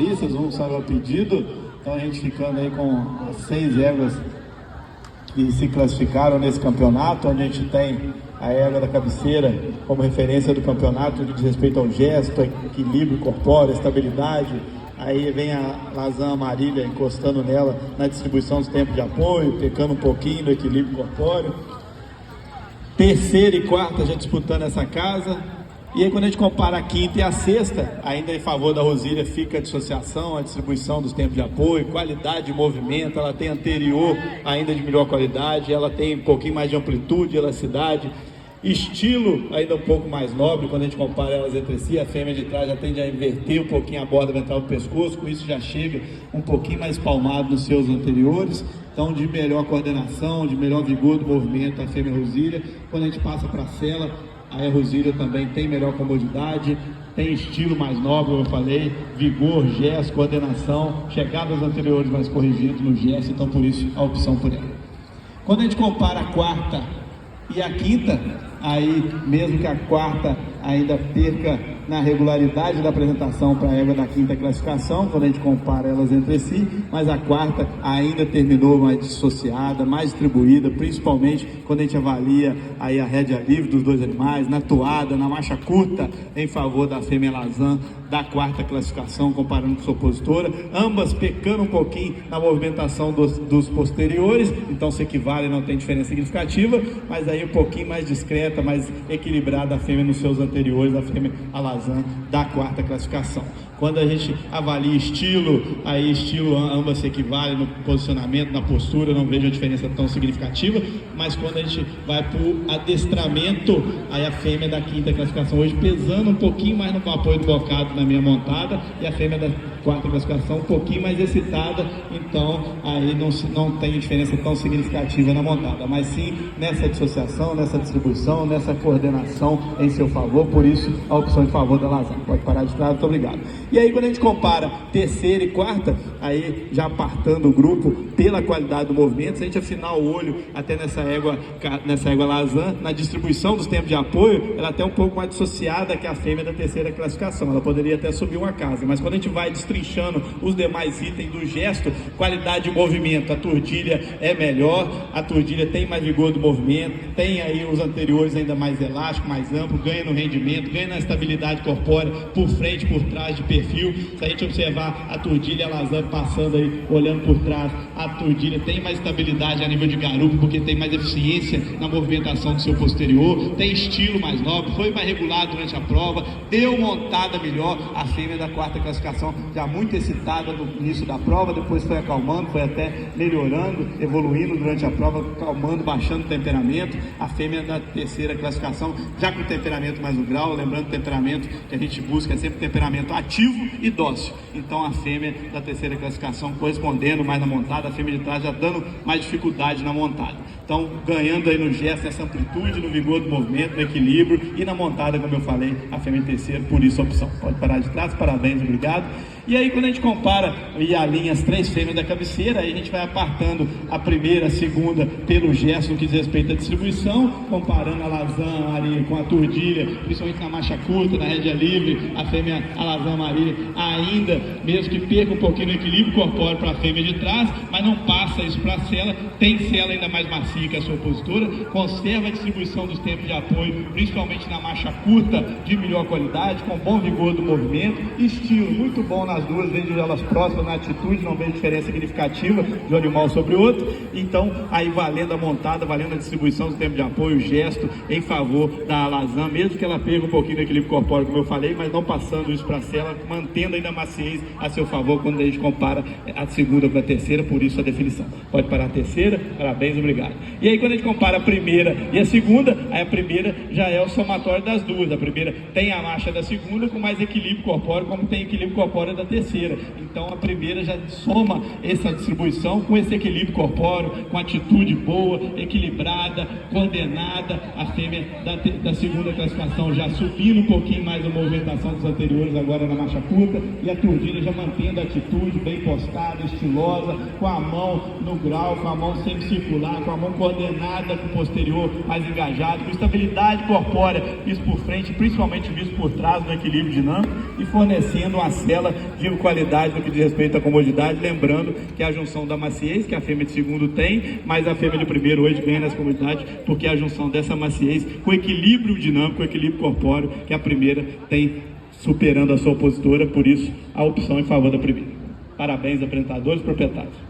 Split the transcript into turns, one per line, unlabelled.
Um saiu a pedido, então a gente ficando aí com as 6 éguas que se classificaram nesse campeonato, onde a gente tem a égua da cabeceira como referência do campeonato, que diz respeito ao gesto, equilíbrio corpóreo, estabilidade. Aí vem a Lazan Marília encostando nela na distribuição dos tempos de apoio, pecando um pouquinho do equilíbrio corpóreo. Terceira e quarta já disputando essa casa. E aí quando a gente compara a quinta e a sexta, ainda em favor da Rosília fica a dissociação, a distribuição dos tempos de apoio, qualidade de movimento, ela tem anterior ainda de melhor qualidade, ela tem um pouquinho mais de amplitude, elasticidade, estilo ainda um pouco mais nobre quando a gente compara elas entre si. A fêmea de trás já tende a inverter um pouquinho a borda ventral do pescoço, com isso já chega um pouquinho mais palmado nos seus anteriores. Então, de melhor coordenação, de melhor vigor do movimento, a fêmea Rosília. Quando a gente passa para a sela, a Rosília também tem melhor comodidade, tem estilo mais nobre, como eu falei, vigor, gesto, coordenação, chegadas anteriores mais corrigidas no gesto, então por isso a opção por ela. Quando a gente compara a quarta e a quinta, aí mesmo que a quarta ainda perca na regularidade da apresentação para a égua da quinta classificação, quando a gente compara elas entre si, mas a quarta ainda terminou mais dissociada, mais distribuída, principalmente quando a gente avalia aí a rédea livre dos dois animais, na toada, na marcha curta, em favor da fêmea Lazan da quarta classificação, comparando com sua opositora, ambas pecando um pouquinho na movimentação dos posteriores, então se equivalem, não tem diferença significativa, mas aí um pouquinho mais discreta, mais equilibrada a fêmea nos seus anteriores, a fêmea Lazan da quarta classificação. Quando a gente avalia estilo, aí estilo ambas se equivalem no posicionamento, na postura, não vejo a diferença tão significativa, mas quando a gente vai para o adestramento, aí a fêmea da quinta classificação hoje pesando um pouquinho mais no apoio do bocado na minha montada, e a fêmea da quarta classificação um pouquinho mais excitada, então aí não tem diferença tão significativa na montada, mas sim nessa dissociação, nessa distribuição, nessa coordenação em seu favor, por isso a opção em favor da Lazan. Pode parar de trás, muito obrigado. E aí quando a gente compara terceira e quarta, aí já apartando o grupo pela qualidade do movimento, se a gente afinar o olho até nessa égua Lazan, na distribuição dos tempos de apoio, ela até um pouco mais dissociada que a fêmea da terceira classificação, ela poderia até subir uma casa, mas quando a gente vai destrinchando os demais itens do gesto, qualidade de movimento, a tordilha é melhor, a tordilha tem mais vigor do movimento, tem aí os anteriores ainda mais elástico, mais amplo, ganha no rendimento, ganha na estabilidade corpórea, por frente, por trás, de perfil. Se a gente observar a tordilha, a Lazan passando aí, olhando por trás, a tordilha tem mais estabilidade a nível de garupa, porque tem mais eficiência na movimentação do seu posterior, tem estilo mais nobre, foi mais regulado durante a prova, deu montada melhor. A fêmea da quarta classificação já muito excitada no início da prova, depois foi acalmando, foi até melhorando, evoluindo durante a prova, acalmando, baixando o temperamento. A fêmea da terceira classificação já com temperamento mais no grau, lembrando o temperamento que a gente busca é sempre temperamento ativo e dócil, então a fêmea da terceira classificação correspondendo mais na montada, a fêmea de trás já dando mais dificuldade na montada, então ganhando aí no gesto, nessa amplitude, no vigor do movimento, no equilíbrio, e na montada, como eu falei, a fêmea terceira, por isso a opção. Pode parar de trás, parabéns, obrigado. E aí quando a gente compara e alinha as 3 fêmeas da cabeceira, aí a gente vai apartando a primeira, a segunda pelo gesto no que diz respeito à distribuição, comparando a Lazan ali com a tordilha, principalmente na marcha curta, na rédea livre, a fêmea, a Lazan Marília, ainda, mesmo que perca um pouquinho no equilíbrio corpóreo para a fêmea de trás, mas não passa isso para a cela, tem cela ainda mais macia que a sua opositora, conserva a distribuição dos tempos de apoio, principalmente na marcha curta, de melhor qualidade, com bom vigor do movimento, estilo muito bom nas duas, vejo elas próximas na atitude, não vejo diferença significativa de um animal sobre o outro, então aí valendo a montada, valendo a distribuição dos tempos de apoio, gesto em favor da Lazan, mesmo que ela perca um pouquinho do equilíbrio corpóreo, como eu falei, mas não passando isso para a cela, mantendo ainda a maciez a seu favor quando a gente compara a segunda com a terceira, por isso a definição. Pode parar a terceira, parabéns, obrigado. E aí quando a gente compara a primeira e a segunda, aí a primeira já é o somatório das duas, a primeira tem a marcha da segunda com mais equilíbrio corpóreo, como tem equilíbrio corpóreo da terceira, então a primeira já soma essa distribuição com esse equilíbrio corpóreo, com atitude boa, equilibrada, coordenada, a fêmea da segunda classificação já subindo um pouquinho mais a movimentação dos anteriores agora na marcha curta, e a tordilha já mantendo a atitude bem postada, estilosa, com a mão no grau, com a mão semicircular, com a mão
coordenada com o posterior mais engajado, com estabilidade corpórea, visto por frente, principalmente visto por trás no equilíbrio dinâmico, e fornecendo uma cela de qualidade no que diz respeito à comodidade, lembrando que a junção da maciez, que a fêmea de segundo tem, mas a fêmea de primeiro hoje ganha nessa comodidade, porque a junção dessa maciez com equilíbrio dinâmico, com equilíbrio corpóreo, que a primeira tem, superando a sua opositora, por isso a opção em favor da primeira. Parabéns, apresentadores e proprietários.